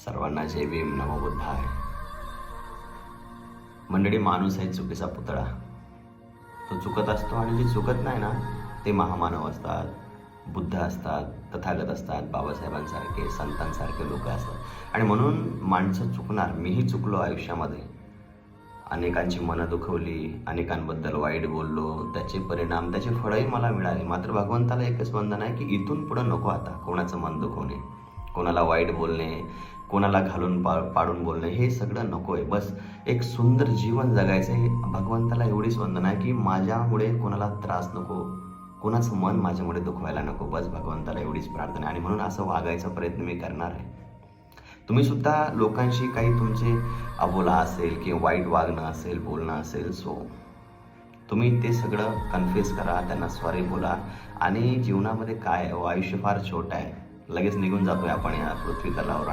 सर्वांना जय भीम, नमो बुद्धाय. मंडळी, माणूस आहे चुकीचा पुतळा. तो चुकत असतो आणि जे चुकत नाही ना ते महामानव असतात, बुद्ध असतात, तथागत असतात, बाबासाहेबांसारखे संतांसारखे लोक असतात. आणि म्हणून माणसं चुकणार. मीही चुकलो आयुष्यामध्ये, अनेकांची मनं दुखवली, अनेकांबद्दल वाईट बोललो, त्याचे परिणाम, त्याचे फळही मला मिळाले. मात्र भगवंताला एकच वंदन आहे की इथून पुढं नको आता कोणाचं मन दुखवणे, कोणाला वाईट बोलणे, कोणाला घालून पाडून बोलणे, हे सगळं नको आहे. बस एक सुंदर जीवन जगायचं आहे. भगवंताला एवढीच वंदन आहे की माझ्यामुळे कोणाला त्रास नको, कोणाचं मन माझ्यामुळे दुखवायला नको. बस भगवंताला एवढीच प्रार्थना. आणि म्हणून असं वागायचा प्रयत्न मी करणार आहे. तुम्ही सुद्धा लोकांशी काही तुमचे अबोला असेल किंवा वाईट वागणं असेल, बोलणं असेल, सो तुम्ही ते सगळं कन्फ्युज करा, त्यांना सॉरी बोला. आणि जीवनामध्ये काय आहे, आयुष्य फार छोटं आहे, लगेच निघून जातोय आपण या पृथ्वी तलावर.